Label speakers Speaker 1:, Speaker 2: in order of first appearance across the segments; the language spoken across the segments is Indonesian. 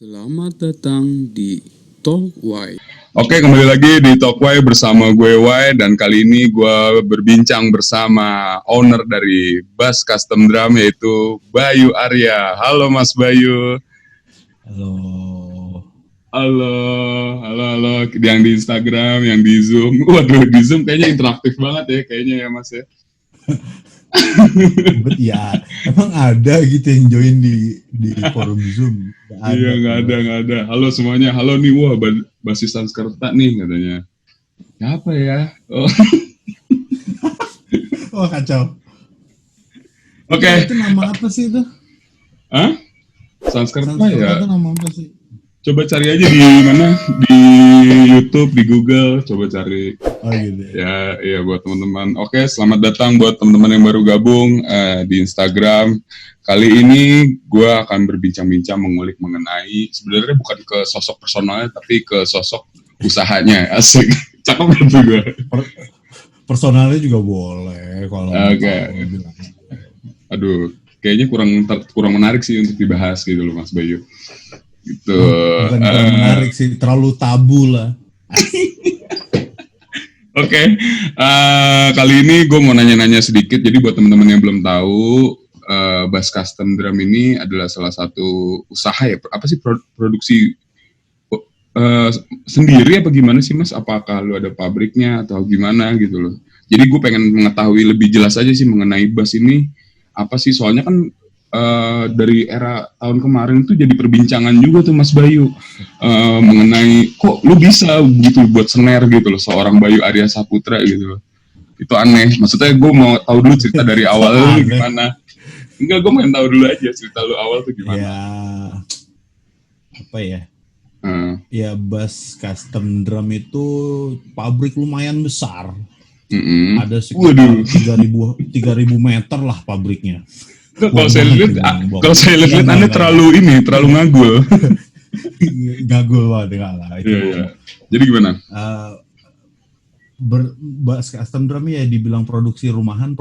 Speaker 1: Selamat datang di Talk Y.
Speaker 2: Oke, kembali lagi di Talk Y bersama gue Y, dan kali ini gue berbincang bersama owner dari Bass Custom Drum, yaitu Bayu Arya. Halo Mas Bayu.
Speaker 3: Halo.
Speaker 2: Halo, halo. Yang di Instagram, yang di Zoom. Waduh, di Zoom kayaknya interaktif banget ya, kayaknya ya Mas ya.
Speaker 3: Ya, emang ada gitu yang join di forum Zoom?
Speaker 2: Iya, nggak ada. Halo semuanya, halo nih, wah basis Sanskerta nih katanya. Siapa ya? Oh.
Speaker 3: Oh, kacau.
Speaker 2: Oke.
Speaker 3: Itu nama apa sih itu?
Speaker 2: Hah? Sanskerta ya?
Speaker 3: Itu nama apa sih?
Speaker 2: Coba cari aja di mana, di YouTube, di Google, coba cari.
Speaker 3: Oh gitu.
Speaker 2: Ya buat teman-teman. Oke, selamat datang buat teman-teman yang baru gabung di Instagram. Kali ini gue akan berbincang-bincang mengulik mengenai, sebenarnya bukan ke sosok personalnya, tapi ke sosok usahanya. Asik, cakep banget gue.
Speaker 3: Personalnya juga boleh kalau
Speaker 2: Oke. Aduh, kayaknya kurang menarik sih untuk dibahas gitu loh Mas Bayu. Gitu.
Speaker 3: Bukan menarik sih, terlalu tabu lah.
Speaker 2: Oke. Kali ini gue mau nanya-nanya sedikit. Jadi buat teman-teman yang belum tahu, Bass Custom Drum ini adalah salah satu usaha ya. Apa sih produksi sendiri apa gimana sih Mas? Apakah lu ada pabriknya atau gimana gitu loh? Jadi gue pengen mengetahui lebih jelas aja sih mengenai bass ini apa sih? Soalnya kan dari era tahun kemarin tuh jadi perbincangan juga tuh Mas Bayu mengenai kok lu bisa gitu buat snare gitu loh, seorang Bayu Arya Saputra gitu loh. Itu aneh. Maksudnya gue mau tahu dulu cerita dari awal lu gimana. Enggak, gue mau tahu dulu aja cerita lu awal tuh gimana.
Speaker 3: Ya, apa ya? Ya, Bass Custom Drum itu pabrik lumayan besar. Ada sekitar 3.000 meter lah pabriknya.
Speaker 2: Kalau saya lihat Anda terlalu ngagul.
Speaker 3: Ngagul banget enggak lah itu.
Speaker 2: Iya. Jadi gimana?
Speaker 3: Bass Custom Drum ya dibilang produksi rumahan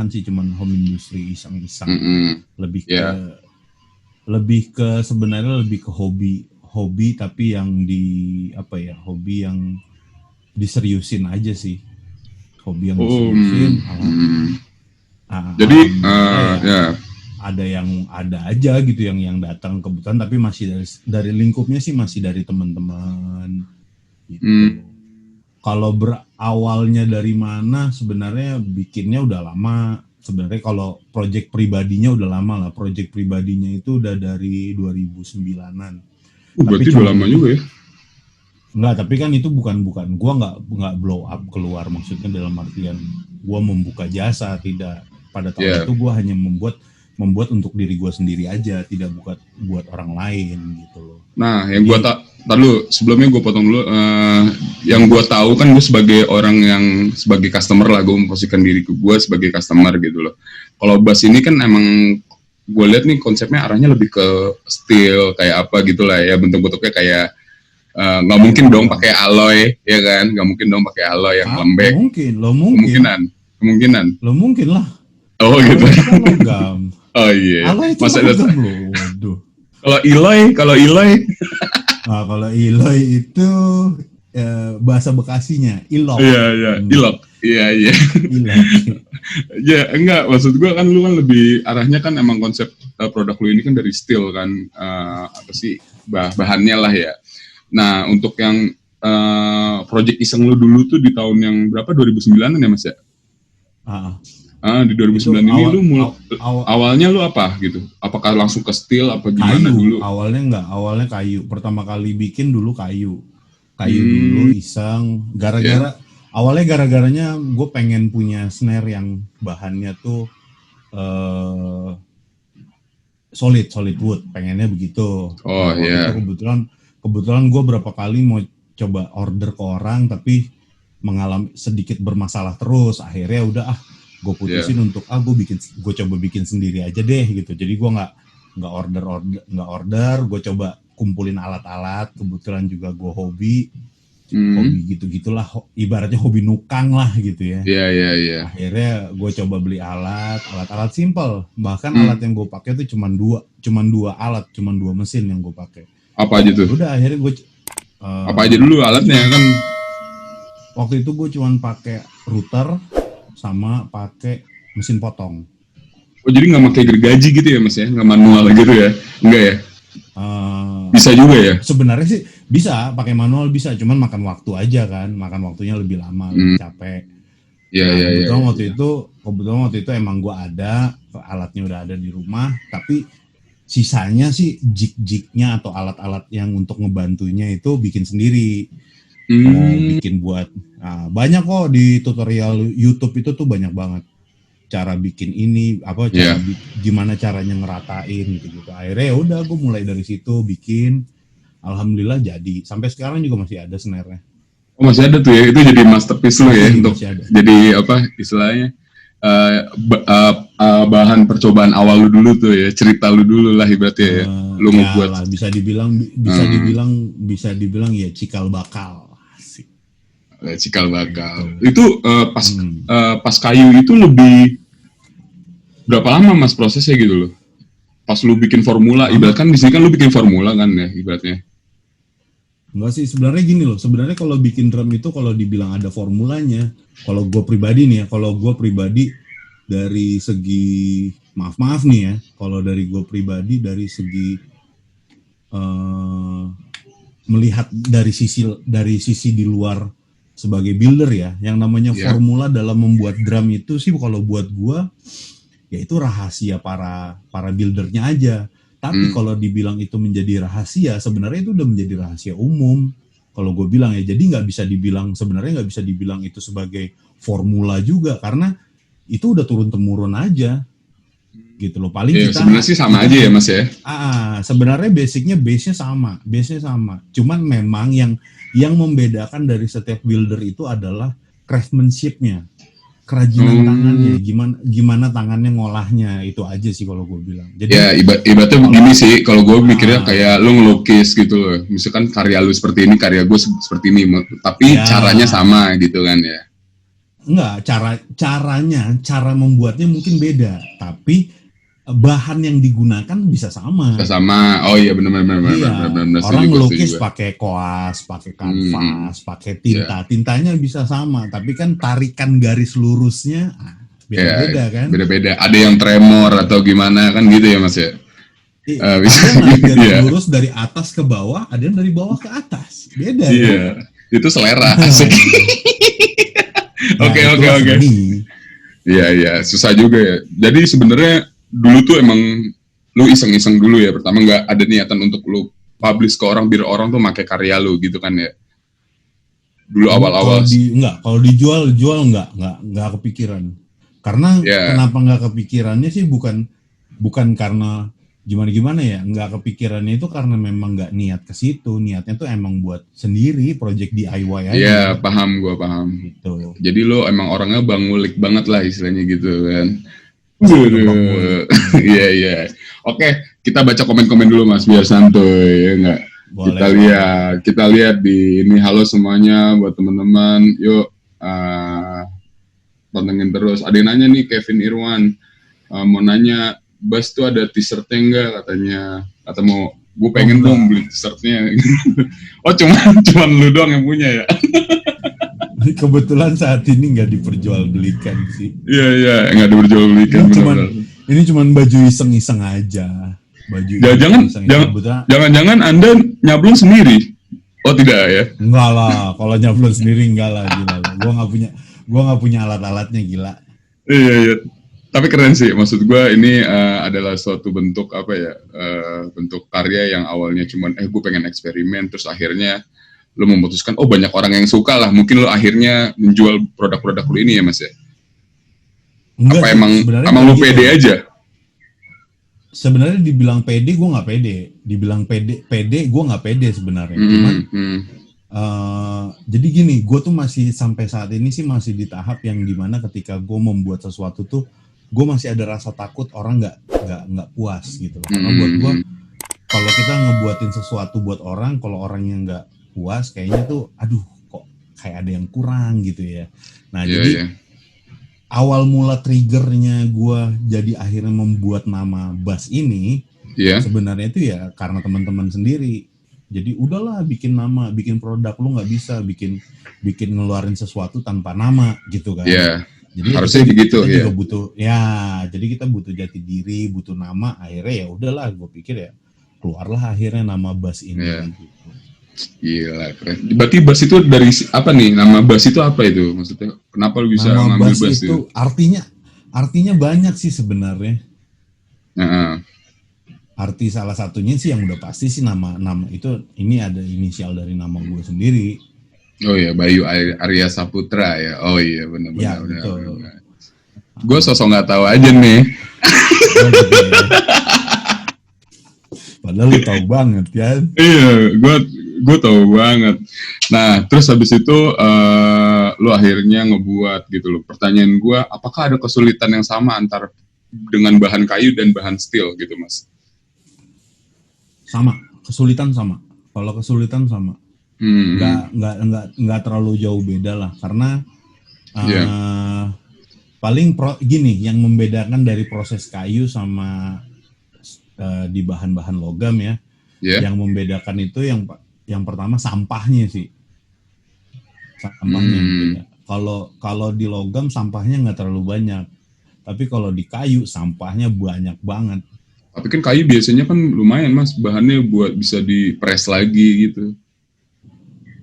Speaker 3: sih, cuman home industry iseng-iseng. Lebih ke sebenarnya lebih ke hobi tapi yang hobi yang diseriusin aja sih. Hobi yang diseriusin.
Speaker 2: Jadi
Speaker 3: ada aja gitu yang datang kebetulan, tapi masih dari lingkupnya sih masih dari teman-teman gitu. Kalau berawalnya dari mana, sebenarnya bikinnya udah lama. Sebenarnya kalau project pribadinya udah lama lah. Project pribadinya itu udah dari 2009-an.
Speaker 2: Berarti udah lama juga ya?
Speaker 3: Enggak, tapi kan itu bukan gua nggak blow up keluar, maksudnya dalam artian gua membuka jasa, tidak. Pada tahun itu gue hanya membuat untuk diri gue sendiri aja, tidak buat orang lain gitu loh.
Speaker 2: Nah, yang gue dulu sebelumnya gue potong dulu. Yang gue tahu kan gue sebagai orang yang sebagai customer lah, gue memposisikan diri gue sebagai customer gitu loh. Kalau bass ini kan emang gue lihat nih konsepnya arahnya lebih ke steel kayak apa gitulah ya, bentuk-bentuknya kayak nggak mungkin dong pakai alloy ya kan, nggak mungkin dong pakai alloy yang lembek. Kemungkinan.
Speaker 3: Lo mungkin lah.
Speaker 2: Oh gitu.
Speaker 3: Logam.
Speaker 2: Oh iya.
Speaker 3: Alloy itu logam loh. Waduh.
Speaker 2: Kalau Iloy.
Speaker 3: Nah, kalau Iloy itu bahasa Bekasinya ilok.
Speaker 2: Iya. Ilok. Iya.
Speaker 3: Ilok.
Speaker 2: Ya enggak, maksud gue kan lu kan lebih arahnya kan emang konsep produk lu ini kan dari steel kan, apa sih bahannya lah ya. Nah untuk yang project iseng lu dulu tuh di tahun yang berapa, 2009-an ya Mas ya? Di 2009 ini awalnya lu apa gitu? Apakah langsung ke steel apa gimana
Speaker 3: kayu,
Speaker 2: dulu?
Speaker 3: Awalnya kayu. Pertama kali bikin dulu kayu dulu iseng. Gara-garanya gue pengen punya snare yang bahannya tuh solid wood, pengennya begitu.
Speaker 2: Oh iya.
Speaker 3: Kebetulan gue berapa kali mau coba order ke orang tapi mengalami sedikit bermasalah terus. Akhirnya udah gue putusin untuk gue coba bikin sendiri aja deh gitu. Jadi gue nggak order, gue coba kumpulin alat-alat. Kebetulan juga gue hobi, hobi gitu-gitulah, ibaratnya hobi nukang lah gitu ya.
Speaker 2: Iya.
Speaker 3: Akhirnya gue coba beli alat simpel, bahkan alat yang gue pakai tuh cuman dua alat, cuman 2 mesin yang gue pakai.
Speaker 2: Apa aja tuh?
Speaker 3: Udah akhirnya gue
Speaker 2: Apa aja dulu alatnya kan?
Speaker 3: waktu itu gue cuman pakai router sama pakai mesin potong.
Speaker 2: Oh jadi nggak pakai gergaji gitu ya mas ya? Nggak manual gitu ya? Enggak ya? Bisa juga ya?
Speaker 3: Sebenarnya sih bisa pakai manual, bisa, cuman makan waktu aja kan, makan waktunya lebih lama, lebih capek.
Speaker 2: Iya.
Speaker 3: Kebetulan waktu itu emang gue ada alatnya, udah ada di rumah, tapi sisanya sih jig-jignya atau alat-alat yang untuk ngebantunya itu bikin sendiri. Mau bikin buat banyak kok di tutorial YouTube itu tuh, banyak banget cara bikin ini, gimana caranya ngeratain gitu. Akhirnya ya udah gue mulai dari situ bikin, alhamdulillah jadi. Sampai sekarang juga masih ada snare-nya.
Speaker 2: Oh masih ada tuh ya, itu jadi masterpiece lo ya, untuk jadi apa istilahnya bahan percobaan awal lu dulu tuh ya, cerita lu dulu lah ibaratnya ya, lu mau buat
Speaker 3: lah, bisa dibilang ya cikal bakal.
Speaker 2: Cikal bakal. Itu pas kayu itu lebih berapa lama mas prosesnya gitu loh? Pas lu bikin formula, ibaratkan di sini kan lu bikin formula kan ya ibaratnya.
Speaker 3: Enggak sih, sebenarnya gini loh. Sebenarnya kalau bikin drum itu, kalau dibilang ada formulanya, kalau gue pribadi dari segi maaf nih ya, kalau dari gue pribadi dari segi melihat dari sisi di luar sebagai builder ya, yang namanya formula dalam membuat drum itu sih kalau buat gua ya itu rahasia para buildernya aja. Tapi kalau dibilang itu menjadi rahasia, sebenarnya itu udah menjadi rahasia umum. Kalau gue bilang ya, jadi nggak bisa dibilang itu sebagai formula juga, karena itu udah turun temurun aja gitu loh. Paling kita
Speaker 2: sebenarnya sih sama aja ya mas ya.
Speaker 3: Sebenarnya base-nya sama. Cuman memang yang membedakan dari setiap builder itu adalah craftsmanship-nya, kerajinan tangannya, gimana tangannya ngolahnya, itu aja sih kalau gue bilang. Jadi
Speaker 2: ya ibaratnya begini sih, kalau gue mikirnya kayak lu ngelukis gitu loh, misalkan karya lu seperti ini, karya gue seperti ini, tapi caranya sama gitu kan ya.
Speaker 3: Enggak, cara membuatnya mungkin beda, tapi bahan yang digunakan bisa sama.
Speaker 2: Oh iya benar.
Speaker 3: Orang melukis pakai koas, pakai kanvas, pakai tinta. Tintanya bisa sama, tapi kan tarikan garis lurusnya beda-beda kan.
Speaker 2: Beda-beda. Ada yang tremor atau gimana kan gitu ya Mas ya.
Speaker 3: Ada yang garis lurus dari atas ke bawah, ada yang dari bawah ke atas. Beda.
Speaker 2: Iya. Kan? Itu selera. Oke. Iya, susah juga ya. Jadi sebenarnya dulu tuh emang lu iseng-iseng dulu ya, pertama nggak ada niatan untuk lu publish ke orang biar orang tuh pakai karya lu gitu kan ya dulu awal-awal.
Speaker 3: Kalau dijual nggak kepikiran, karena kenapa nggak kepikirannya sih bukan karena gimana ya, nggak kepikirannya itu karena memang nggak niat ke situ, niatnya tuh emang buat sendiri, project DIY aja.
Speaker 2: Iya, paham
Speaker 3: gitu.
Speaker 2: Jadi lo emang orangnya bangulik banget lah istilahnya gitu kan. Iya. Oke, kita baca komen-komen dulu Mas biar santuy ya enggak. Kita lihat di ini. Halo semuanya buat teman-teman. Yuk pantengin terus. Ada yang nanya nih, Kevin Irwan mau nanya, Bas tuh ada t-shirtnya enggak katanya, atau mau gue pengen dong beli t-shirtnya. Oh cuman lu doang yang punya ya.
Speaker 3: Kebetulan saat ini nggak diperjualbelikan sih.
Speaker 2: Iya, nggak diperjualbelikan.
Speaker 3: Ini cuman baju iseng-iseng aja.
Speaker 2: Jangan Anda nyablon sendiri? Oh tidak ya?
Speaker 3: Enggak lah, kalau nyablon sendiri enggak lah, gila. Gua nggak punya alat-alatnya, gila.
Speaker 2: Iya. Tapi keren sih, maksud gue ini adalah suatu bentuk bentuk karya yang awalnya cuman gue pengen eksperimen, terus akhirnya lo memutuskan banyak orang yang suka lah, mungkin lo akhirnya menjual produk-produk lo ini ya Mas ya? Enggak, apa emang lo pede aja?
Speaker 3: Sebenarnya dibilang pede gue nggak pede, dibilang pede gue nggak pede sebenarnya. Jadi gini, gue tuh masih sampai saat ini sih masih di tahap yang dimana ketika gue membuat sesuatu tuh gue masih ada rasa takut orang nggak puas gitu. Karena buat gue kalau kita ngebuatin sesuatu buat orang, kalau orangnya nggak puas, kayaknya tuh kayak ada yang kurang gitu ya. Nah
Speaker 2: Iya,
Speaker 3: jadi
Speaker 2: iya.
Speaker 3: awal mula triggernya gue jadi akhirnya membuat nama Bas ini
Speaker 2: Iya.
Speaker 3: sebenarnya itu ya karena teman-teman sendiri. Jadi udahlah bikin nama, bikin produk, lu nggak bisa bikin ngeluarin sesuatu tanpa nama gitu kan.
Speaker 2: Iya.
Speaker 3: Jadi
Speaker 2: Harusnya begitu,
Speaker 3: kita
Speaker 2: ya.
Speaker 3: juga butuh ya, jadi kita butuh jati diri, butuh nama. Akhirnya ya udahlah, gue pikir ya keluarlah akhirnya nama Bas ini.
Speaker 2: Iya.
Speaker 3: Gitu.
Speaker 2: Gila, keren. Berarti Bas itu dari apa nih? Nama Bas itu apa itu? Maksudnya kenapa lu bisa
Speaker 3: Nama
Speaker 2: ngambil
Speaker 3: Bas
Speaker 2: Bas
Speaker 3: itu artinya banyak sih sebenarnya.
Speaker 2: Heeh.
Speaker 3: Arti salah satunya sih yang udah pasti sih nama itu ini ada inisial dari nama gue sendiri.
Speaker 2: Oh iya, Bayu Arya Saputra ya. Oh iya,
Speaker 3: Ya,
Speaker 2: benar.
Speaker 3: betul.
Speaker 2: Gue sosok nggak tahu aja nih.
Speaker 3: Oh, gitu ya. Padahal lu tahu banget kan.
Speaker 2: Iya, gue tahu banget. Nah, terus habis itu lu akhirnya ngebuat gitu loh. Pertanyaan gue, apakah ada kesulitan yang sama antara dengan bahan kayu dan bahan steel gitu, Mas?
Speaker 3: Sama, kesulitan sama. Kalau kesulitan sama. Nggak terlalu jauh beda lah, karena paling gini yang membedakan dari proses kayu sama di bahan-bahan logam ya. Yang membedakan itu yang pertama sampahnya sih. Sampahnya yang beda. Kalau di logam sampahnya nggak terlalu banyak. Tapi kalau di kayu sampahnya banyak banget.
Speaker 2: Tapi kan kayu biasanya kan lumayan, Mas, bahannya buat bisa di-press lagi gitu.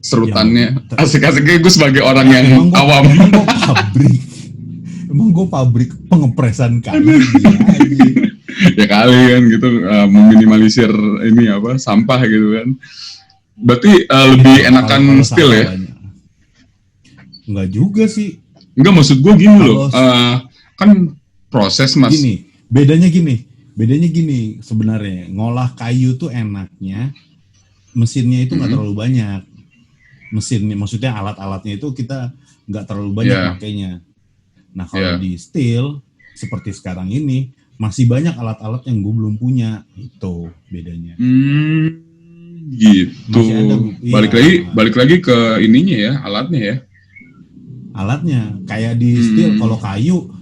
Speaker 2: Serutannya. Asik-asiknya gue sebagai orang yang awam.
Speaker 3: Emang gue pabrik pengepresan kayu.
Speaker 2: Ya kali kan gitu, meminimalisir ini apa, sampah gitu kan. Berarti lebih enakan steel ya?
Speaker 3: Enggak juga sih.
Speaker 2: Enggak, maksud gue gini loh, kan proses, Mas.
Speaker 3: Bedanya gini sebenarnya, ngolah kayu tuh enaknya mesinnya itu nggak terlalu banyak. Mesinnya, maksudnya alat-alatnya itu kita nggak terlalu banyak makainya. Nah kalau di steel seperti sekarang ini masih banyak alat-alat yang gue belum punya, itu bedanya.
Speaker 2: Gitu. Balik lagi ke ininya ya, alatnya ya.
Speaker 3: Alatnya kayak di steel, kalau kayu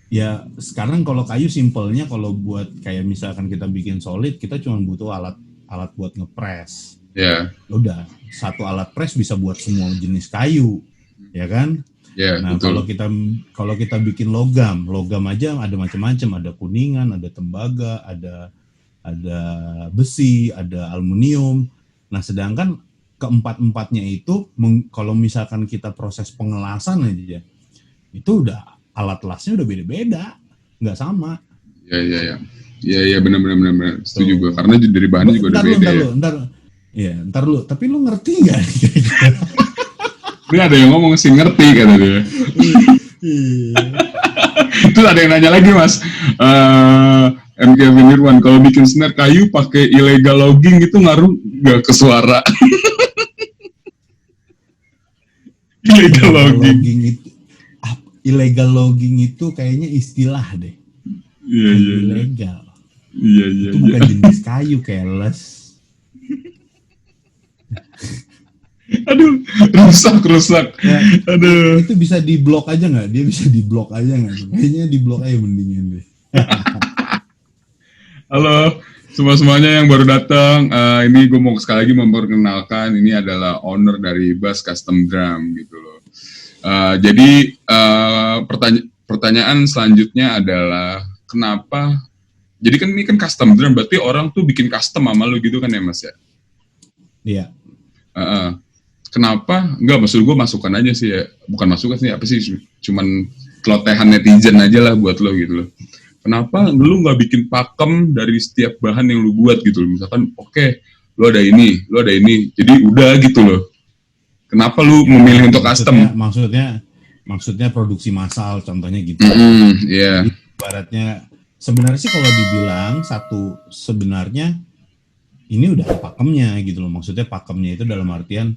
Speaker 3: ya sekarang kalau kayu simpelnya kalau buat kayak misalkan kita bikin solid, kita cuma butuh alat buat ngepres.
Speaker 2: Ya.
Speaker 3: Udah, satu alat press bisa buat semua jenis kayu, ya kan? Nah, betul. kalau kita bikin logam aja ada macam-macam, ada kuningan, ada tembaga, ada besi, ada aluminium. Nah, sedangkan keempat-empatnya itu kalau misalkan kita proses pengelasan aja, itu udah alat lasnya udah beda-beda, nggak sama.
Speaker 2: Iya, benar. Setuju gue, karena dari bahannya juga udah beda.
Speaker 3: Ntar lu, tapi lu ngerti nggak?
Speaker 2: Ini ada yang ngomong sih ngerti kata dia. Terus ada yang nanya lagi, Mas. MK Irwan, kalau bikin snare kayu pakai illegal logging itu ngaruh nggak ke suara?
Speaker 3: Illegal logging itu kayaknya istilah deh.
Speaker 2: Iya.
Speaker 3: Ilegal.
Speaker 2: Iya.
Speaker 3: Itu bukan jenis kayu, keles.
Speaker 2: Aduh, rusak. Ya, aduh.
Speaker 3: Itu bisa diblok aja nggak? Dia bisa diblok aja nggak? Kayaknya diblok aja mendingan deh.
Speaker 2: Halo, semuanya yang baru datang. Ini gue mau sekali lagi memperkenalkan, ini adalah owner dari Bas Custom Drum gitu loh. Jadi pertanyaan selanjutnya adalah kenapa? Jadi kan ini kan custom drum, berarti orang tuh bikin custom sama lu gitu kan ya, Mas ya?
Speaker 3: Iya.
Speaker 2: Kenapa? Enggak, maksud gue masukan aja sih ya. Bukan masukan sih, apa sih? Cuman celotehan netizen aja lah buat lo gitu loh. Kenapa lu nggak bikin pakem dari setiap bahan yang lu buat gitu loh? Misalkan, oke, lu ada ini, jadi udah gitu loh. Kenapa lu memilih untuk custom?
Speaker 3: Maksudnya produksi massal, contohnya gitu.
Speaker 2: Iya.
Speaker 3: Ibaratnya, sebenarnya sih kalau dibilang sebenarnya ini udah pakemnya gitu loh. Maksudnya pakemnya itu dalam artian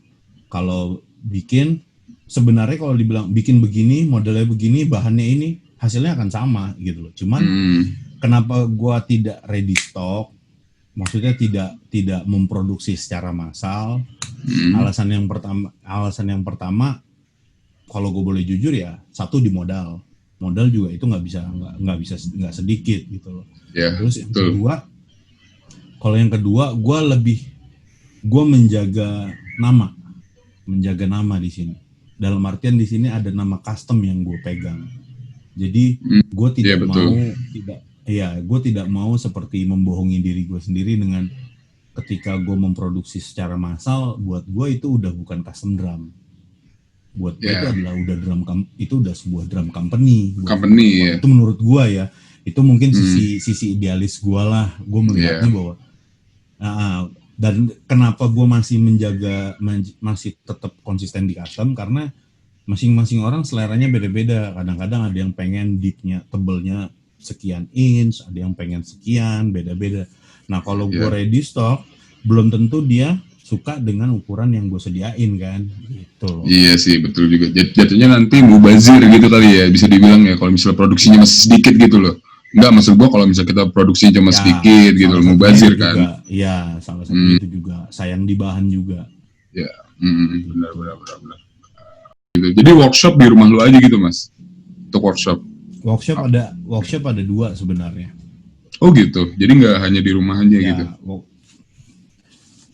Speaker 3: kalau bikin, sebenarnya kalau dibilang bikin begini, modelnya begini, bahannya ini, hasilnya akan sama gitu loh. Cuman kenapa gua tidak ready stock, maksudnya tidak memproduksi secara massal? Alasan yang pertama kalau gue boleh jujur ya, satu di modal juga itu nggak sedikit gitu loh.
Speaker 2: Ya,
Speaker 3: Terus yang
Speaker 2: betul.
Speaker 3: kedua gue menjaga nama di sini. Dalam artian di sini ada nama custom yang gue pegang. Jadi gue
Speaker 2: Iya, betul.
Speaker 3: gue tidak mau seperti membohongi diri gue sendiri dengan ketika gue memproduksi secara massal, buat gue itu udah bukan custom drum. Buat gue itu adalah udah sebuah drum company.
Speaker 2: Ya.
Speaker 3: Itu menurut gue ya, itu mungkin sisi idealis gue lah. Gue melihatnya bahwa dan kenapa gue masih tetap konsisten di custom, karena masing-masing orang seleranya beda-beda. Kadang-kadang ada yang pengen deepnya, tebelnya sekian inch, ada yang pengen sekian, beda-beda. Nah kalau gue ready stock, belum tentu dia suka dengan ukuran yang gue sediain kan, gitu.
Speaker 2: Iya sih, betul juga. Jatuhnya nanti mubazir gitu kali ya, bisa dibilang ya, kalau misalnya produksinya masih sedikit gitu loh. Enggak, maksud gua kalau misalnya kita produksinya cuma sedikit gitu loh, mubazir kan.
Speaker 3: Iya, salah satunya itu juga. Sayang di bahan juga.
Speaker 2: Ya, benar. Gitu. Jadi workshop di rumah lu aja gitu, Mas? Untuk workshop?
Speaker 3: Workshop ada 2 sebenarnya.
Speaker 2: Oh gitu, jadi nggak hanya di rumah aja gitu?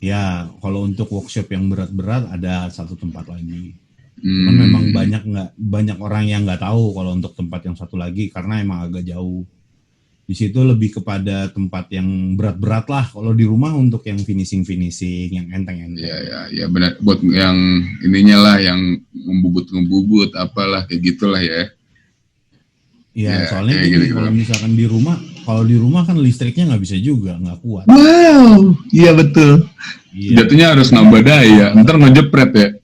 Speaker 3: Ya, kalau untuk workshop yang berat-berat ada 1 tempat lagi. Cuman memang banyak orang yang nggak tahu kalau untuk tempat yang satu lagi, karena emang agak jauh. Di situ lebih kepada tempat yang berat-berat lah. Kalau di rumah untuk yang finishing, yang enteng-enteng.
Speaker 2: Iya benar. Buat yang ininya lah, yang ngebubut apalah kayak gitulah ya.
Speaker 3: Iya, soalnya gini, kalau di rumah kan listriknya nggak bisa juga, nggak kuat.
Speaker 2: Wow, iya betul. Iya. Jatuhnya harus nambah daya, ntar ngejepret ya.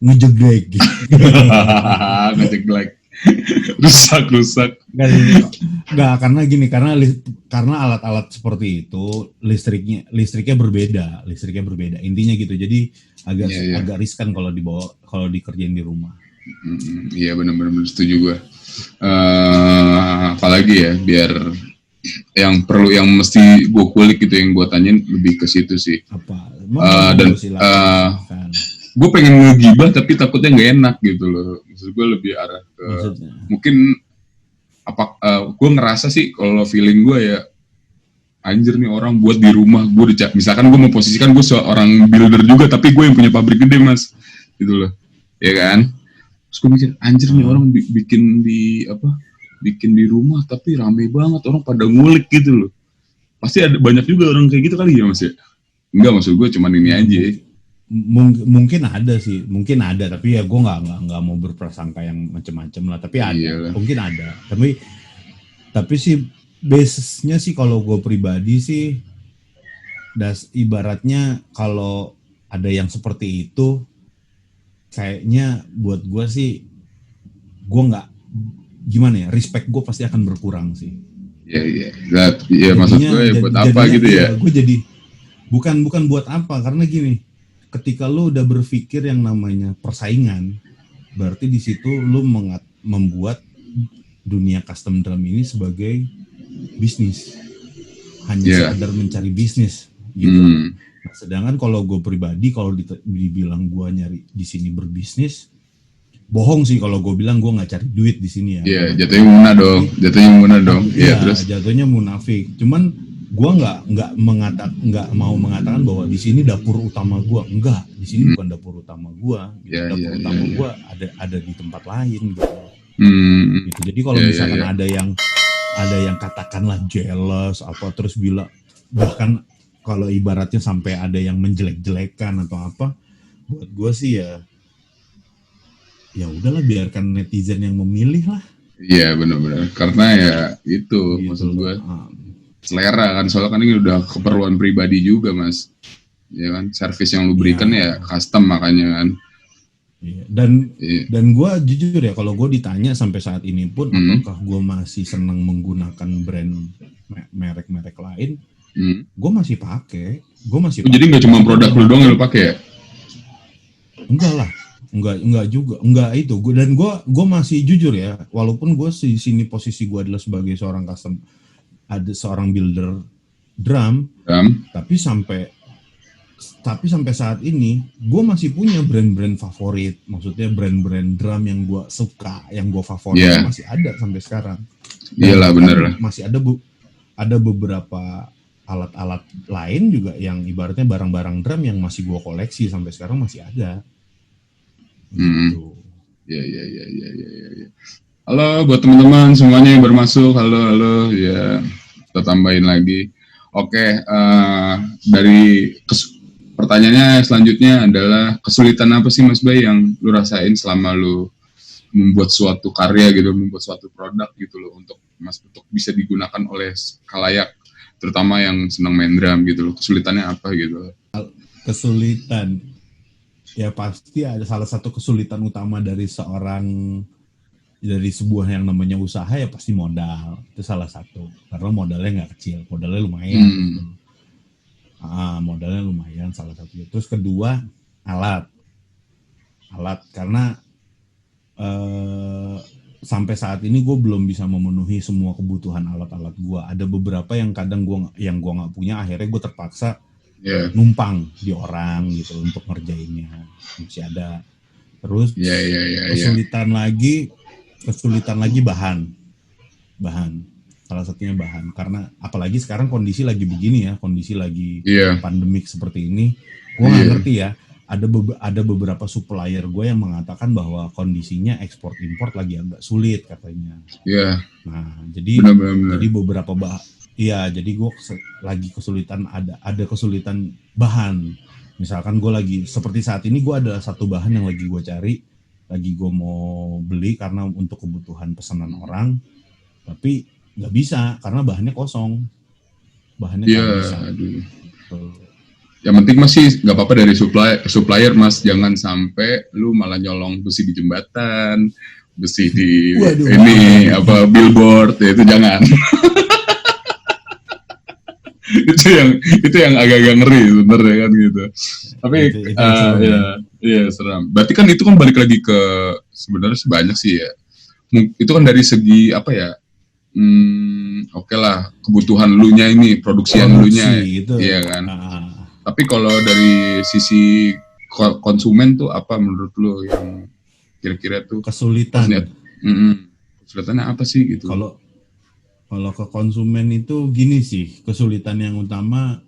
Speaker 3: Ngejeglek.
Speaker 2: Ngejeglek. rusak.
Speaker 3: Nggak, karena alat-alat seperti itu listriknya berbeda. Intinya gitu. Jadi agak riskan kalau dikerjain di rumah.
Speaker 2: Iya benar-benar setuju gue. Apalagi ya, biar yang mesti gue kulik gitu, yang gue tanyain lebih ke situ sih.
Speaker 3: Apa?
Speaker 2: Gue pengen ngegibah tapi takutnya nggak enak gitu loh. Maksud gue lebih arah ke mungkin gue ngerasa sih, kalau feeling gue ya, anjir nih orang buat di rumah. Gue misalkan gue memposisikan gue seorang builder juga, tapi gue yang punya pabrik gede, Mas, gitu loh, ya kan. Terus gue mikir, anjir nih orang bikin di rumah tapi rame banget, orang pada ngulik gitu loh. Pasti ada banyak juga orang kayak gitu kali ya, Mas ya? Enggak, maksud gue cuman ini aja.
Speaker 3: Mungkin ada, tapi ya gue nggak mau berprasangka yang macam-macam lah. Tapi ada, iyalah. Mungkin ada. Tapi sih base-nya sih kalau gue pribadi sih, ibaratnya kalau ada yang seperti itu, kayaknya buat gue sih, gue nggak, gimana ya, respect gue pasti akan berkurang sih.
Speaker 2: Iya, maksud gue ya buat apa gitu ya?
Speaker 3: Gue jadi bukan buat apa, karena gini, ketika lu udah berpikir yang namanya persaingan, berarti di situ lu membuat dunia custom drum ini sebagai bisnis, hanya sekedar mencari bisnis gitu. Nah, sedangkan kalau gue pribadi, kalau dibilang gue nyari di sini berbisnis, bohong sih kalau gue bilang gue nggak cari duit di sini ya.
Speaker 2: Iya, jatuhnya munafik dong. Iya, terus
Speaker 3: jatuhnya munafik. Cuman gue nggak mau mengatakan bahwa di sini dapur utama gue. Enggak, di sini bukan dapur utama gue. Dapur utama gue ada di tempat lain gitu. Gitu. Jadi kalau misalkan ada yang katakanlah jealous apa, terus bilang, bahkan kalau ibaratnya sampai ada yang menjelek-jelekan atau apa, buat gue sih ya udahlah, biarkan netizen yang memilih lah.
Speaker 2: Iya benar-benar, karena ya itu gitu, maksud gue selera kan, soalnya kan ini udah keperluan pribadi juga, Mas, ya kan, servis yang lu berikan ya custom, makanya kan.
Speaker 3: Iya. Dan gue jujur ya, kalau gue ditanya sampai saat ini pun apakah gue masih senang menggunakan brand merek lain, gue masih pakai. Jadi nggak cuma
Speaker 2: produk lu doang yang lu pakai ya?
Speaker 3: Enggak lah, enggak juga, enggak itu. Dan gue masih jujur ya, walaupun gue di sini posisi gue adalah sebagai seorang seorang builder drum, tapi sampai tapi sampai saat ini gue masih punya brand-brand favorit, maksudnya brand-brand drum yang gue suka, yang gue favorit
Speaker 2: Iya.
Speaker 3: masih ada sampai sekarang.
Speaker 2: Iyalah,
Speaker 3: bahkan
Speaker 2: bener lah.
Speaker 3: masih ada beberapa alat-alat lain juga yang ibaratnya barang-barang drum yang masih gue koleksi sampai sekarang masih ada. Gitu.
Speaker 2: Ya. Halo buat teman-teman semuanya yang bermasuk. Halo. Ya, kita tambahin lagi. Oke, dari pertanyaannya selanjutnya adalah kesulitan apa sih Mas Bay yang lu rasain selama lu membuat suatu karya gitu, membuat suatu produk gitu loh untuk bisa digunakan oleh khalayak, terutama yang senang main drum gitu loh. Kesulitannya apa gitu?
Speaker 3: Kesulitan ya pasti ada, salah satu kesulitan utama dari sebuah yang namanya usaha ya pasti modal, itu salah satu, karena modalnya nggak kecil, modalnya lumayan gitu. Modalnya lumayan salah satunya. Terus kedua alat karena sampai saat ini gue belum bisa memenuhi semua kebutuhan alat-alat gue. Ada beberapa yang kadang gue nggak punya, akhirnya gue terpaksa numpang di orang gitu untuk ngerjainnya, masih ada. Terus kesulitan lagi bahan, salah satunya bahan, karena apalagi sekarang kondisi lagi begini ya, kondisi lagi pandemik seperti ini, gue nggak ngerti ya. Ada beberapa supplier gue yang mengatakan bahwa kondisinya ekspor impor lagi agak sulit katanya. Nah, jadi beberapa jadi gue lagi kesulitan, ada kesulitan bahan. Misalkan gue lagi seperti saat ini, gue ada satu bahan yang lagi gue cari, lagi gue mau beli karena untuk kebutuhan pesanan orang, tapi nggak bisa karena bahannya kosong, nggak bisa.
Speaker 2: Yang penting masih nggak apa-apa dari supplier Mas, jangan sampai lu malah nyolong besi di jembatan, besi di billboard, ya itu jangan. itu yang agak-agak ngeri sebenarnya kan gitu. Tapi seram. Berarti kan itu kan balik lagi ke sebenarnya banyak sih ya. Itu kan dari segi apa ya? Oke lah, kebutuhan lu nya ini, produksian lu nya, iya kan. Tapi kalau dari sisi konsumen tuh apa menurut lu yang kira-kira tuh
Speaker 3: kesulitan?
Speaker 2: Kesulitannya apa sih gitu?
Speaker 3: Kalau ke konsumen itu gini sih, kesulitan yang utama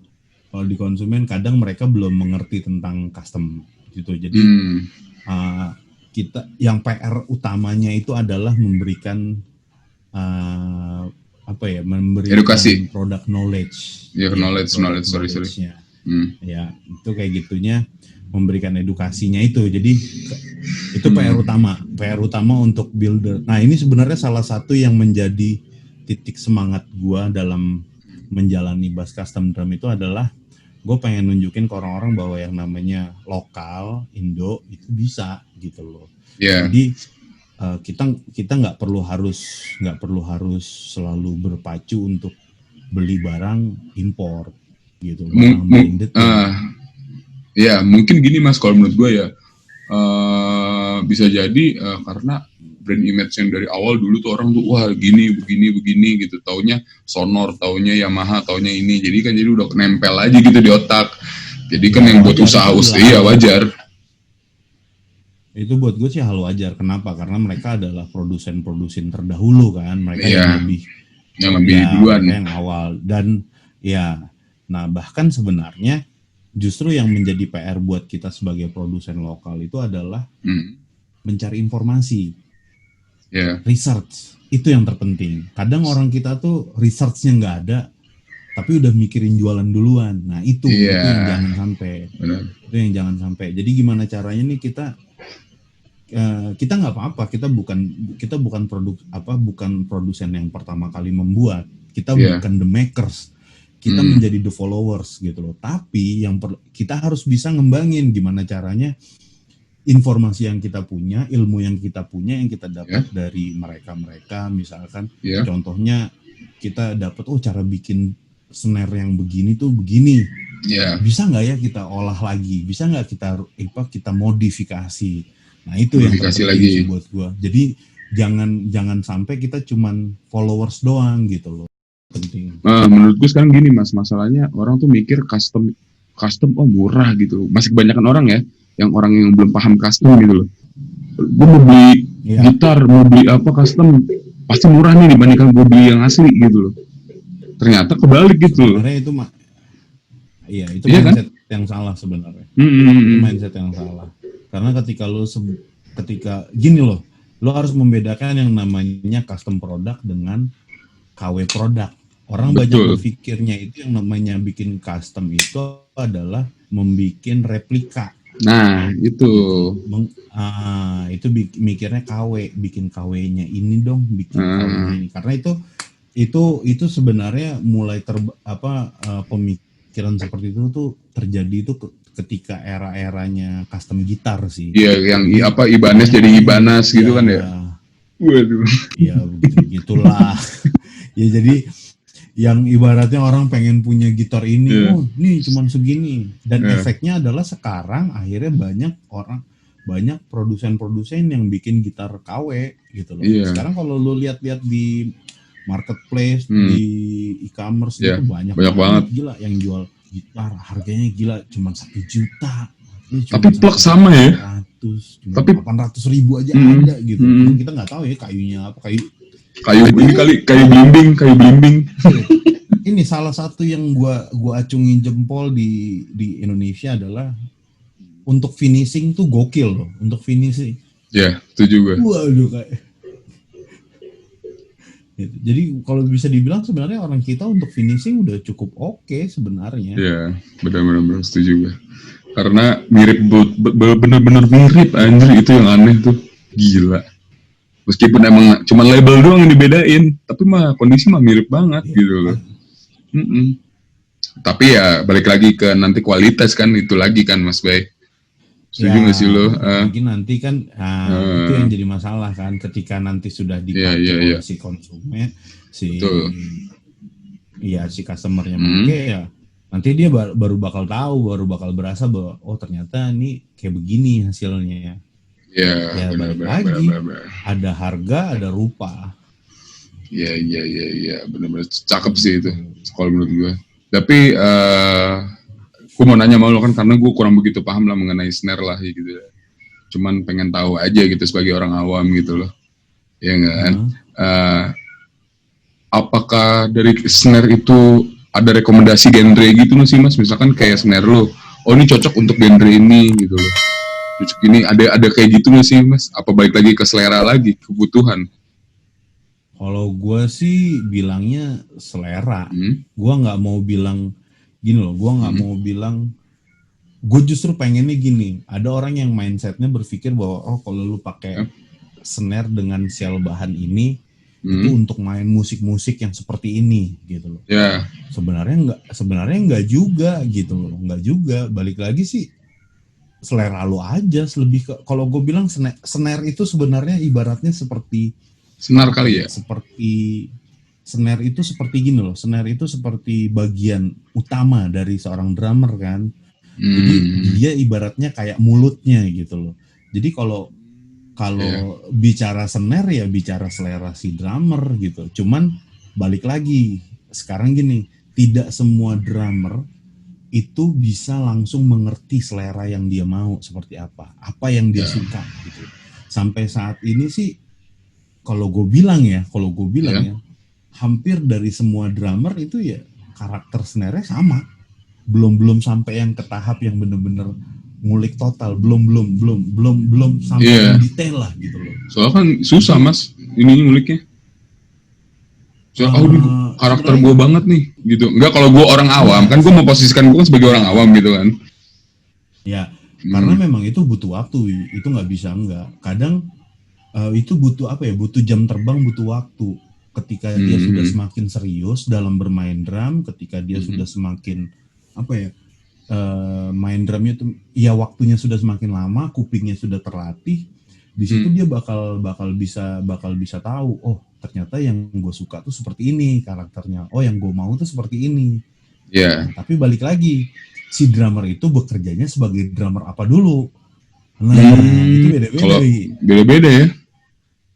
Speaker 3: kalau di konsumen kadang mereka belum mengerti tentang custom gitu. Jadi kita yang PR utamanya itu adalah memberikan memberikan
Speaker 2: edukasi,
Speaker 3: product knowledge.
Speaker 2: Sorry.
Speaker 3: Ya, itu kayak gitunya, memberikan edukasinya itu. Jadi itu PR utama untuk builder. Nah, ini sebenarnya salah satu yang menjadi titik semangat gue dalam menjalani bass custom drum itu adalah gue pengen nunjukin ke orang-orang bahwa yang namanya lokal Indo itu bisa gitu loh. Jadi kita nggak perlu harus selalu berpacu untuk beli barang impor gitu.
Speaker 2: Mungkin gini Mas, kalau menurut gue ya bisa jadi karena brand image yang dari awal dulu tuh orang tuh wah begini gitu, taunya Sonor, taunya Yamaha, taunya ini, jadi udah nempel aja gitu di otak. Jadi kan yang buat usaha wajar.
Speaker 3: Itu buat gue sih hal wajar. Kenapa? Karena mereka adalah produsen terdahulu kan, mereka yang lebih duluan, yang awal. Dan nah bahkan sebenarnya justru yang menjadi PR buat kita sebagai produsen lokal itu adalah mencari informasi. Research itu yang terpenting. Kadang orang kita tuh researchnya nggak ada, tapi udah mikirin jualan duluan. Nah itu yang jangan sampai. Itu yang jangan sampai. Jadi gimana caranya nih kita nggak apa-apa. Kita bukan produsen yang pertama kali membuat. Kita bukan the makers. Kita menjadi the followers gitu loh. Tapi kita harus bisa ngembangin gimana caranya informasi yang kita punya, ilmu yang kita punya, yang kita dapat dari mereka misalkan contohnya kita dapat cara bikin snare yang begini tuh begini, bisa nggak ya kita olah lagi, bisa nggak kita modifikasi. Nah itu yang terpenting buat gua. Jadi jangan sampai kita cuman followers doang gitu loh. Penting.
Speaker 2: Menurut gue sekarang gini Mas, masalahnya orang tuh mikir custom murah gitu. Masih kebanyakan orang ya, orang yang belum paham custom gitu loh. Gue mau beli gitar, mau beli apa custom, pasti murah nih dibandingkan gue beli yang asli gitu loh. Ternyata kebalik gitu loh.
Speaker 3: Sebenarnya itu itu
Speaker 2: Iya
Speaker 3: mindset yang salah sebenarnya. Itu mindset yang salah. Karena ketika gini loh, lo harus membedakan yang namanya custom product dengan KW product. Orang banyak berpikirnya itu yang namanya bikin custom itu adalah membikin replika.
Speaker 2: Nah, itu.
Speaker 3: Itu mikirnya KW, bikin KW-nya ini dong, bikin KW-nya ini. Karena itu sebenarnya mulai pemikiran seperti itu tuh terjadi itu ketika era-eranya custom gitar sih.
Speaker 2: Iya, yang Ibanez jadi Ibanez gitu kan ya. Waduh.
Speaker 3: Iya, begitulah. Ya jadi yang ibaratnya orang pengen punya gitar ini, nih cuman segini. Dan efeknya adalah sekarang akhirnya banyak produsen-produsen yang bikin gitar KW gitu loh. Sekarang kalau lu lihat-lihat di marketplace, di e-commerce itu banyak banget gila yang jual gitar, harganya gila cuman 1 juta.
Speaker 2: Tapi plug sama ya.
Speaker 3: 800, tapi 800.000 aja ada gitu. Kita nggak tahu ya kayunya apa, kayu belimbing. Ini salah satu yang gua acungin jempol di Indonesia adalah untuk finishing tuh gokil loh, untuk finishing.
Speaker 2: Ya, itu juga.
Speaker 3: Waduh kayak. Jadi kalau bisa dibilang sebenarnya orang kita untuk finishing udah cukup oke sebenarnya.
Speaker 2: Ya, benar-benar setuju gue. Karena mirip, bener-bener mirip anjir, itu yang aneh tuh, gila. Meskipun emang cuma label doang yang dibedain, tapi mah kondisi mah mirip banget gitu loh. Tapi ya balik lagi ke nanti kualitas kan, itu lagi kan Mas Bay. Setuju nggak sih lo?
Speaker 3: Mungkin nanti kan itu yang jadi masalah kan, ketika nanti sudah dipakai oleh si konsumen, si customernya pakai ya, nanti dia baru bakal tahu, baru bakal berasa bahwa oh ternyata ini kayak begini hasilnya ya. Ya balik lagi, ada harga, ada rupa.
Speaker 2: Iya, benar-benar cakep sih itu, kalau menurut gue. Tapi gue mau nanya sama lo kan, karena gue kurang begitu paham lah mengenai snare lah gitu ya. Cuman pengen tahu aja gitu sebagai orang awam gitu loh. Ya nggak kan? Apakah dari snare itu ada rekomendasi genre gitu loh sih Mas? Misalkan kayak snare lo, oh ini cocok untuk genre ini gitu loh. Cocok ini, ada kayak gitu nggak sih Mas? Apa balik lagi ke selera lagi, kebutuhan?
Speaker 3: Kalau gue sih bilangnya selera. Gue nggak mau bilang gini loh, gue nggak mau bilang, gue justru pengennya gini, ada orang yang mindsetnya berpikir bahwa oh kalau lu pakai snare dengan shell bahan ini itu untuk main musik-musik yang seperti ini gitu loh. Sebenarnya nggak juga gitu loh, nggak juga. Balik lagi sih selera lu aja, lebih ke, kalau gue bilang snare itu sebenarnya ibaratnya seperti
Speaker 2: senar kali ya,
Speaker 3: snare itu seperti gini loh, snare itu seperti bagian utama dari seorang drummer kan. Jadi dia ibaratnya kayak mulutnya gitu loh. Jadi kalau bicara snare ya bicara selera si drummer gitu. Cuman balik lagi, sekarang gini, tidak semua drummer itu bisa langsung mengerti selera yang dia mau seperti apa yang dia suka gitu. Sampai saat ini sih kalau gue bilang ya, hampir dari semua drummer itu ya karakter snare-nya sama. Belum sampai yang ke tahap yang bener-bener ngulik total, belum sampai yang detail lah gitu loh.
Speaker 2: Soalnya kan susah Mas ini nguliknya. Karakter gue banget nih gitu. Enggak, kalau gue orang awam kan, gue memposisikan gue kan sebagai orang awam gitu kan.
Speaker 3: Ya, karena memang itu butuh waktu, itu nggak bisa enggak. Kadang itu butuh butuh jam terbang, butuh waktu. Ketika dia sudah semakin serius dalam bermain drum, ketika dia sudah semakin main drumnya tuh ya waktunya sudah semakin lama, kupingnya sudah terlatih, di situ dia bakal bisa tahu, oh ternyata yang gue suka tuh seperti ini karakternya, oh yang gue mau tuh seperti ini. Tapi balik lagi, si drummer itu bekerjanya sebagai drummer apa dulu. Itu
Speaker 2: beda-beda ya.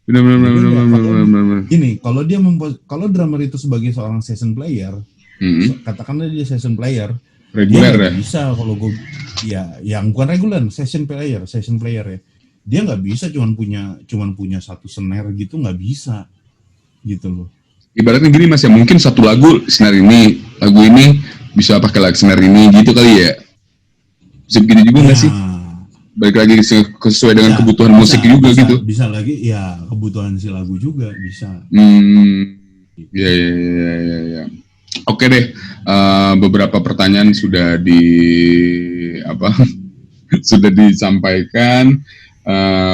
Speaker 2: Benar.
Speaker 3: Gini, kalau drummer itu sebagai seorang session player, katakanlah dia session player,
Speaker 2: Reguler ya.
Speaker 3: nggak bisa kalau gue yang bukan reguler, session player ya. Dia nggak bisa cuman punya satu snare gitu, nggak bisa gitu loh.
Speaker 2: Ibaratnya gini Mas ya, mungkin satu lagu snare ini, lagu ini bisa pakai lagu snare ini gitu kali ya. Bisa begini juga nggak sih? Balik lagi sesuai dengan kebutuhan musik juga gitu.
Speaker 3: Bisa lagi ya, kebutuhan si lagu juga bisa.
Speaker 2: Ya. Oke deh, beberapa pertanyaan sudah sudah disampaikan.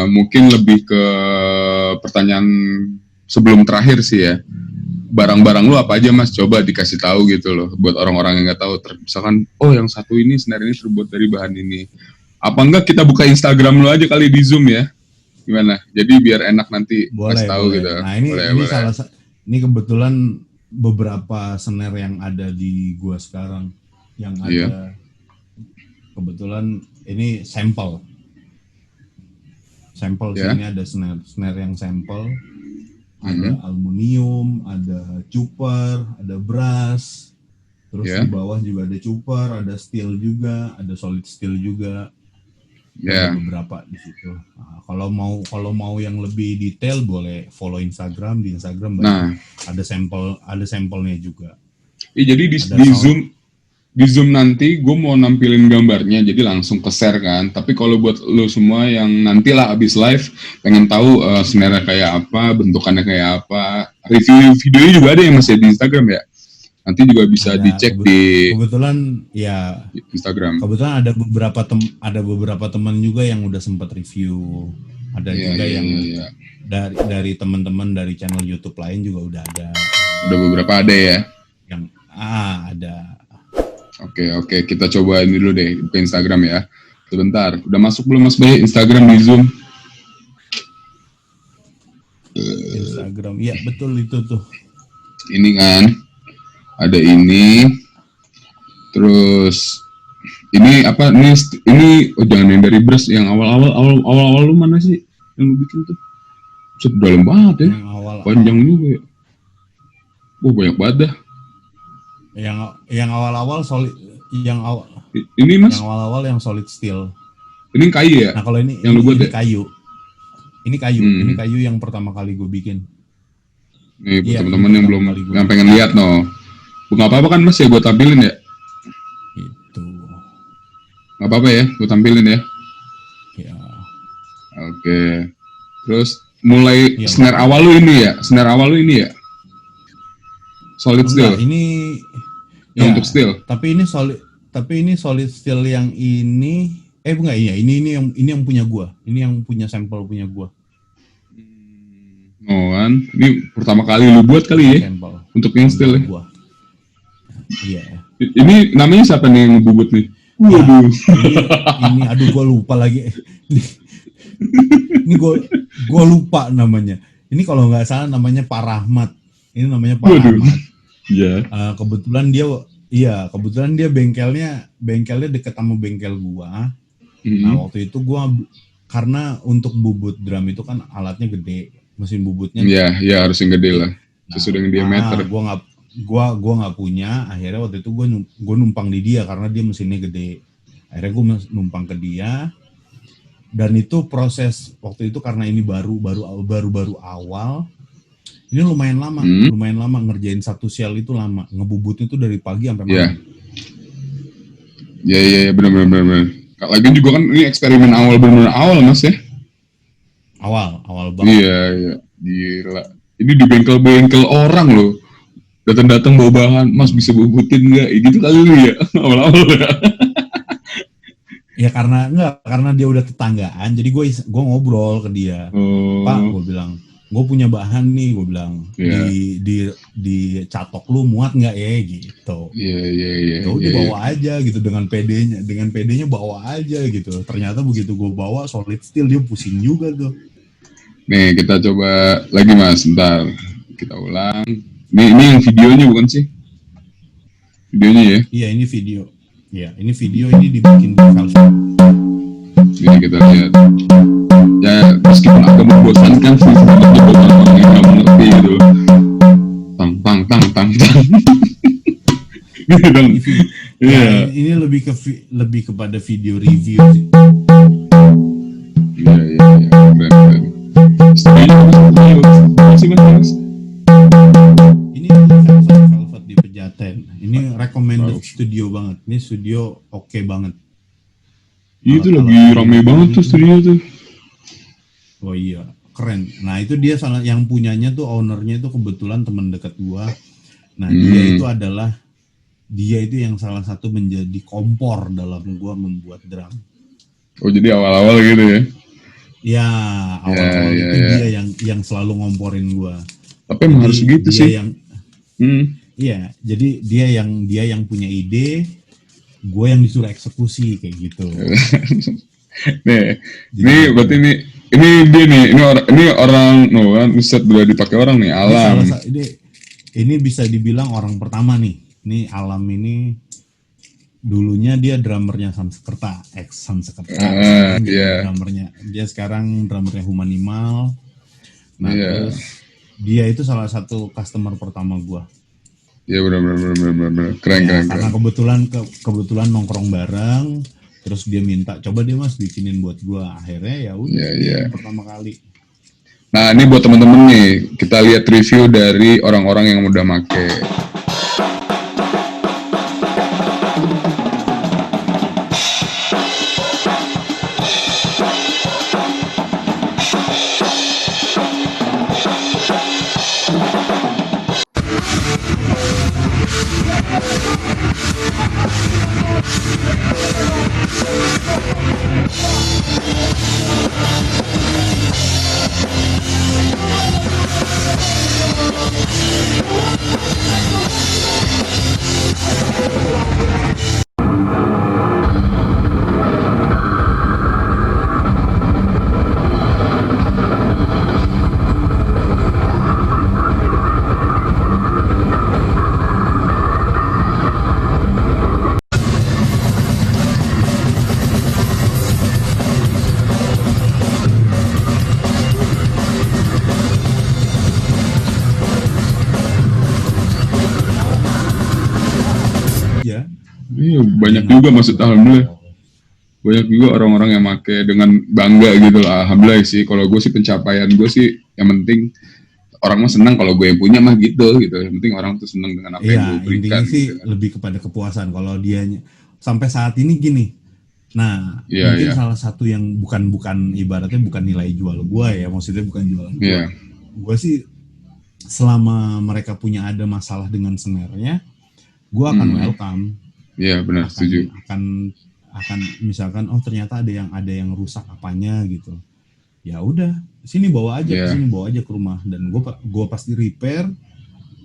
Speaker 2: Mungkin lebih ke pertanyaan sebelum terakhir sih ya. Barang-barang lu apa aja Mas? Coba dikasih tahu gitu loh, buat orang-orang yang nggak tahu. Misalkan, yang satu ini snare ini terbuat dari bahan ini. Apa enggak kita buka Instagram lu aja kali di Zoom ya? Gimana? Jadi biar enak nanti kasih tahu gitu.
Speaker 3: Nah ini ini kebetulan beberapa snare yang ada di gua sekarang yang ada kebetulan ini sampel sini ada snare yang sampel, ada aluminium, ada chopper, ada brass, terus di bawah juga ada chopper, ada steel juga, ada solid steel juga. Ada beberapa di situ. Nah, kalau mau yang lebih detail boleh follow Instagram, di Instagram ada sampelnya juga.
Speaker 2: Jadi di Zoom nanti gue mau nampilin gambarnya, jadi langsung ke share kan. Tapi kalau buat lo semua yang nantilah abis live pengen tahu snare kayak apa, bentukannya kayak apa, review videonya juga ada yang masih di Instagram ya. Nanti juga bisa dicek di
Speaker 3: kebetulan ya
Speaker 2: Instagram.
Speaker 3: Kebetulan ada beberapa teman juga yang udah sempat review. Ada juga yang dari teman-teman dari channel YouTube lain juga udah ada.
Speaker 2: Udah beberapa ada ya.
Speaker 3: Yang ada.
Speaker 2: Oke, kita coba ini dulu deh ke Instagram ya. Sebentar, udah masuk belum Mas Bay Instagram di Zoom?
Speaker 3: Instagram, iya betul itu tuh.
Speaker 2: Ini kan, ada ini, terus ini apa? Ini jangan yang dari Bras, yang awal lu mana sih yang lu bikin tuh? Dalam banget ya, panjang juga ya. Banyak banget dah.
Speaker 3: Yang awal-awal solid,
Speaker 2: ini Mas?
Speaker 3: Yang awal-awal yang solid steel.
Speaker 2: Ini kayu ya?
Speaker 3: Nah kalau ini
Speaker 2: yang lu buat
Speaker 3: ini kayu. Ini kayu yang pertama kali gue bikin.
Speaker 2: Nih buat teman-teman yang belum yang pengen lihat nggak apa-apa kan Mas ya gue tampilin ya?
Speaker 3: Itu.
Speaker 2: Nggak apa-apa ya, gue tampilin ya.
Speaker 3: Ya.
Speaker 2: Oke. Terus mulai snare awal lu ini ya? Solid steel.
Speaker 3: Ini
Speaker 2: untuk steel.
Speaker 3: Tapi ini solid steel yang ini ini yang punya gua. Ini yang punya sampel punya gua.
Speaker 2: Kan. Ini pertama kali lu buat kali ya? Sampel. Untuk yang steel ya?
Speaker 3: Iya.
Speaker 2: Ini namanya siapa nih yang ngebubut nih? Waduh.
Speaker 3: Ini aduh gua lupa lagi. Ini gua lupa namanya. Ini kalau nggak salah namanya Pak Rahmat. Ini namanya Pak Rahmat.
Speaker 2: Iya.
Speaker 3: Kebetulan dia bengkelnya deket sama bengkel gua. Nah waktu itu gua karena untuk bubut drum itu kan alatnya gede, mesin bubutnya.
Speaker 2: Iya harus yang gede lah, sesuai dengan diameter.
Speaker 3: Gua nggak punya, akhirnya waktu itu gua numpang di dia karena dia mesinnya gede. Akhirnya gua numpang ke dia. Dan itu proses waktu itu karena ini baru awal. Ini lumayan lama ngerjain satu shell itu lama, ngebubutnya itu dari pagi sampai malam.
Speaker 2: Iya benar. Lagi juga kan ini eksperimen benar-benar awal Mas ya.
Speaker 3: Awal banget.
Speaker 2: Iya, gila. Ini di bengkel orang loh. Datang bawa bahan, Mas bisa bubutin nggak? Gitu kali lu ya, awal-awal ya.
Speaker 3: Ya karena dia udah tetanggaan, jadi gue ngobrol ke dia. Pak, gue bilang, gue punya bahan nih, gue bilang di catok lu muat nggak ya gitu.
Speaker 2: Iya.
Speaker 3: Udah bawa aja gitu dengan PD-nya bawa aja gitu. Ternyata begitu gue bawa solid steel dia pusing juga tuh.
Speaker 2: Nih kita coba lagi Mas, bentar kita ulang. Ini yang videonya bukan sih? Videonya ya?
Speaker 3: Iya ini video. Ya ini video ini dibikin di Velvet.
Speaker 2: Ini kita lihat. Ya meskipun agak membosankan sih sebenarnya buat orang yang nggak mengerti gitu. Tang. Gitu dong. Iya.
Speaker 3: ini lebih lebih kepada video review sih.
Speaker 2: Iya. Keren. Studio masih mas.
Speaker 3: Ini Velvet di Pejaten. Ini recommended
Speaker 2: Bagus.
Speaker 3: studio banget. Ini studio oke banget.
Speaker 2: Itu
Speaker 3: Kalau-
Speaker 2: lagi
Speaker 3: kalau-
Speaker 2: rame banget tuh studio tuh.
Speaker 3: Oh iya, keren. Nah itu dia salah yang punyanya tuh ownernya itu kebetulan teman dekat gua. Nah dia itu yang salah satu menjadi kompor dalam gua membuat drum.
Speaker 2: Oh jadi awal-awal gitu ya.
Speaker 3: Ya awal-awal
Speaker 2: Ya,
Speaker 3: itu
Speaker 2: ya.
Speaker 3: dia yang selalu ngomporin gua.
Speaker 2: Tapi emang harus gitu
Speaker 3: dia
Speaker 2: sih.
Speaker 3: Iya, jadi dia yang punya ide, gue yang disuruh eksekusi kayak gitu.
Speaker 2: Nih,
Speaker 3: Jadi-
Speaker 2: ini berarti ini dia nih, ini orang, no kan, Ustadz udah dipakai orang nih,
Speaker 3: Ini
Speaker 2: Alam.
Speaker 3: ini bisa dibilang orang pertama nih. Ini Alam ini dulunya dia drummernya Sanskerta, ex Sanskerta. Sekarang jadi
Speaker 2: Iya.
Speaker 3: drummernya. Dia sekarang drummernya Humanimal. Nah,
Speaker 2: Iya.
Speaker 3: terus dia itu salah satu customer pertama gua.
Speaker 2: Ya benar. Keren.
Speaker 3: Karena kebetulan nongkrong bareng, terus dia minta coba dia Mas bikinin buat gua. Akhirnya ya udah
Speaker 2: Iya.
Speaker 3: yang pertama kali.
Speaker 2: Nah ini buat temen-temen nih, kita lihat review dari orang-orang yang udah make.
Speaker 3: Ya.
Speaker 2: Iya banyak juga maksud alhamdulillah. Banyak juga orang-orang yang make dengan bangga gitu lah. Alhamdulillah sih. Kalau gue sih pencapaian gue sih yang penting orang mah senang kalau gue yang punya mah gitu. Yang penting orang tuh senang dengan apa yang
Speaker 3: Iya,
Speaker 2: gue berikan.
Speaker 3: intinya sih
Speaker 2: gitu.
Speaker 3: lebih kepada kepuasan. Kalau dia sampai saat ini gini. Nah,
Speaker 2: Iya,
Speaker 3: mungkin
Speaker 2: iya.
Speaker 3: salah satu yang bukan ibaratnya bukan nilai jual gua ya, maksudnya bukan jualan gua.
Speaker 2: Iya.
Speaker 3: Gua sih selama mereka punya ada masalah dengan snare-nya, gua akan welcome.
Speaker 2: Iya benar setuju.
Speaker 3: akan misalkan oh ternyata ada yang rusak apanya gitu. Ya udah, sini bawa aja
Speaker 2: Iya.
Speaker 3: kesini bawa aja ke rumah dan gua pasti repair.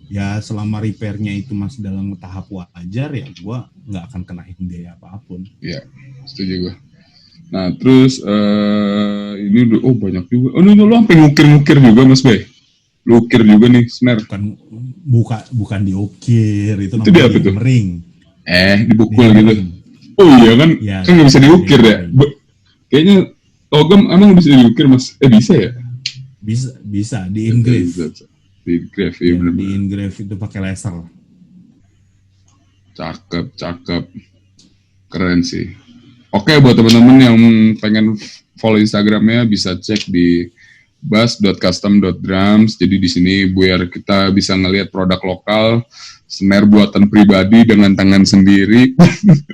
Speaker 3: Ya selama repairnya itu masih dalam tahap wajar ya gua nggak akan kenain biaya apapun.
Speaker 2: Iya, setuju gue. Nah, terus ini udah banyak juga. Oh, lu sampai ngukir-ngukir juga, Mas Bay. Lu ukir juga nih, snare.
Speaker 3: Bukan diukir itu
Speaker 2: Itu dia apa
Speaker 3: namanya
Speaker 2: tuh?
Speaker 3: mering.
Speaker 2: Dipukul
Speaker 3: Di
Speaker 2: gitu.
Speaker 3: mering.
Speaker 2: Oh iya kan?
Speaker 3: Iya,
Speaker 2: Kan nggak bisa diukir
Speaker 3: di
Speaker 2: ya?
Speaker 3: mering.
Speaker 2: Kayaknya togam emang bisa diukir, Mas. Bisa ya?
Speaker 3: Bisa di engrave.
Speaker 2: Di engrave, iya
Speaker 3: Ya,
Speaker 2: bener.
Speaker 3: di engrave itu pakai laser.
Speaker 2: Cakep. Keren sih. Oke, buat teman-teman yang pengen follow Instagramnya bisa cek di bus.custom.drums. Jadi di sini biar kita bisa ngelihat produk lokal, snare buatan pribadi dengan tangan sendiri,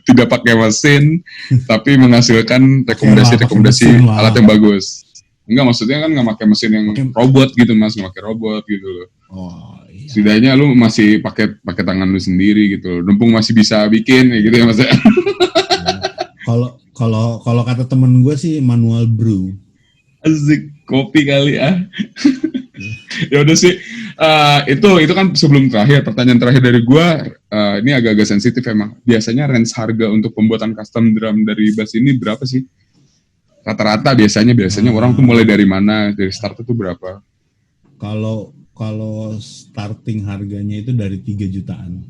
Speaker 2: tidak pakai mesin, tapi menghasilkan rekomendasi
Speaker 3: mesin lah.
Speaker 2: alat yang bagus. Enggak, maksudnya kan nggak pakai mesin yang robot gitu, Mas, nggak pakai robot gitu loh.
Speaker 3: Oh iya.
Speaker 2: Setidaknya lu masih pakai tangan lu sendiri gitu. Mumpung masih bisa bikin ya gitu ya, Mas.
Speaker 3: Kalau kata temen gue sih manual brew.
Speaker 2: Asik, kopi kali ah. Ya udah sih. Itu kan sebelum terakhir, pertanyaan terakhir dari gua, ini agak-agak sensitif emang. Biasanya range harga untuk pembuatan custom drum dari bass ini berapa sih? Rata-rata biasanya orang tuh mulai dari mana? Dari start itu berapa?
Speaker 3: Kalau starting harganya itu dari 3 jutaan.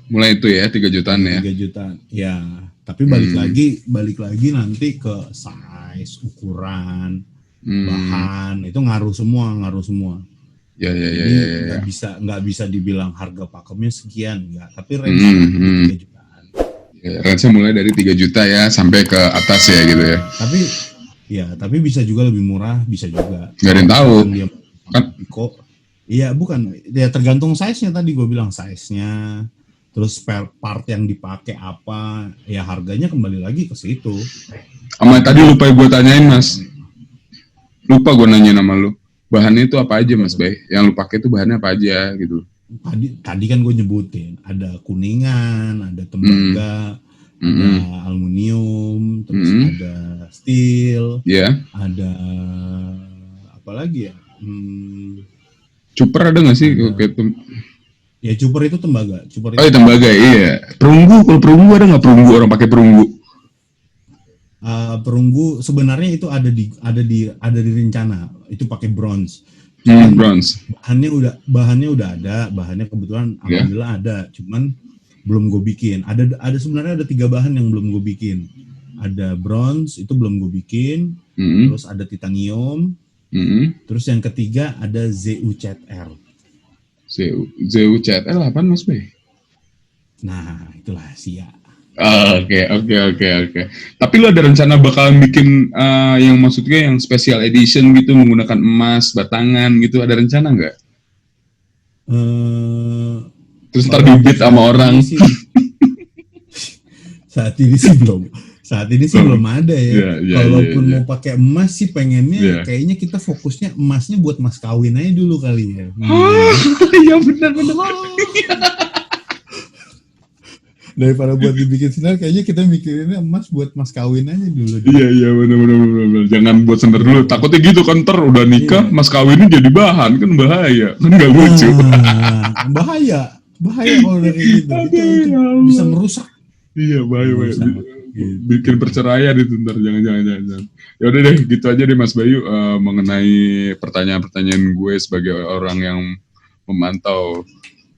Speaker 2: Mulai itu ya, 3 jutaan ya.
Speaker 3: 3 jutaan. Ya, tapi balik lagi nanti ke size, ukuran, bahan, itu ngaruh semua.
Speaker 2: Ya.
Speaker 3: Jadi nggak bisa dibilang harga pakemnya sekian, enggak. Tapi range 3 jutaan.
Speaker 2: Ya, range-nya mulai dari 3 juta ya sampai ke atas ya gitu ya.
Speaker 3: Tapi bisa juga lebih murah, bisa juga.
Speaker 2: Nggak ada yang tahu.
Speaker 3: Misalkan dia
Speaker 2: Kan
Speaker 3: kok iya bukan, ya tergantung size-nya tadi gue bilang size-nya, terus spare part yang dipakai apa, ya harganya kembali lagi ke situ.
Speaker 2: sama tadi lupa gue tanyain Mas. Lupa gue nanya nama lu. Bahannya itu apa aja Mas Bay? Yang lu pakai itu bahannya apa aja gitu.
Speaker 3: Tadi kan gue nyebutin ada kuningan, ada tembaga, ada aluminium, terus ada steel,
Speaker 2: Ya.
Speaker 3: ada apa lagi ya?
Speaker 2: Cuper ada nggak sih?
Speaker 3: Ya cuper itu tembaga.
Speaker 2: Oh iya tembaga, iya. Perunggu, kalau perunggu ada nggak perunggu orang pakai perunggu?
Speaker 3: Perunggu sebenarnya itu ada di rencana. Itu pakai bronze.
Speaker 2: Bronze.
Speaker 3: Bahannya udah ada, bahannya kebetulan alhamdulillah ada, cuman belum gue bikin. Ada sebenarnya ada 3 bahan yang belum gue bikin. Ada bronze itu belum gue bikin, terus ada titanium, terus yang ketiga ada ZUZR.
Speaker 2: ZUZR apaan Mas Bay?
Speaker 3: Nah itulah rahasia.
Speaker 2: Oke. Tapi lu ada rencana bakalan bikin yang maksudnya yang special edition gitu menggunakan emas batangan gitu, ada rencana nggak? Terus ntar dibit sama orang.
Speaker 3: Saat ini sih belum ada ya. Kalaupun mau pakai emas sih pengennya kayaknya kita fokusnya emasnya buat mas kawin aja dulu kali ya.
Speaker 2: Iya benar.
Speaker 3: Daripada buat dibikin sinar, kayaknya kita mikirinnya emas buat mas kawin aja dulu.
Speaker 2: Iya benar. Jangan buat sinar dulu. Takutnya gitu kan ntar udah nikah mas kawinnya jadi bahan kan bahaya kan nggak lucu.
Speaker 3: Bahaya kalau udah kayak gitu. Itu bisa merusak.
Speaker 2: Iya bahaya. Bikin perceraian itu ntar jangan. Ya udah deh gitu aja deh Mas Bayu mengenai pertanyaan gue sebagai orang yang memantau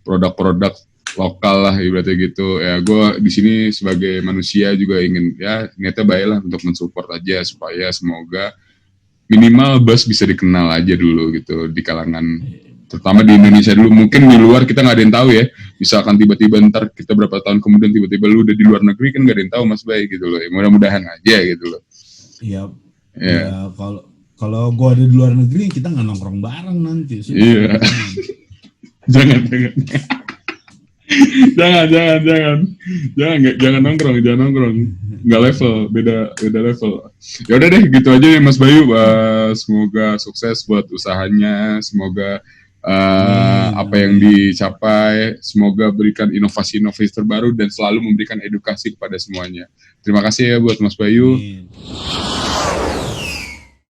Speaker 2: produk-produk lokal lah ibaratnya gitu ya. Gue di sini sebagai manusia juga ingin ya niatnya baik lah untuk mensupport aja supaya semoga minimal Bass bisa dikenal aja dulu gitu di kalangan terutama di Indonesia dulu. Mungkin di luar kita nggak ada yang tahu ya, misalkan tiba-tiba ntar kita berapa tahun kemudian tiba-tiba lu udah di luar negeri kan nggak ada yang tahu Mas Bay gitu loh ya, mudah-mudahan aja gitu loh.
Speaker 3: Iya ya, kalau gue ada di luar negeri kita nggak nongkrong bareng nanti sih.
Speaker 2: Iya. jangan nongkrong nggak level, beda level. Ya udah deh gitu aja ya Mas Bayu. Semoga sukses buat usahanya, semoga apa yang dicapai, semoga berikan inovasi terbaru dan selalu memberikan edukasi kepada semuanya. Terima kasih ya buat Mas Bayu.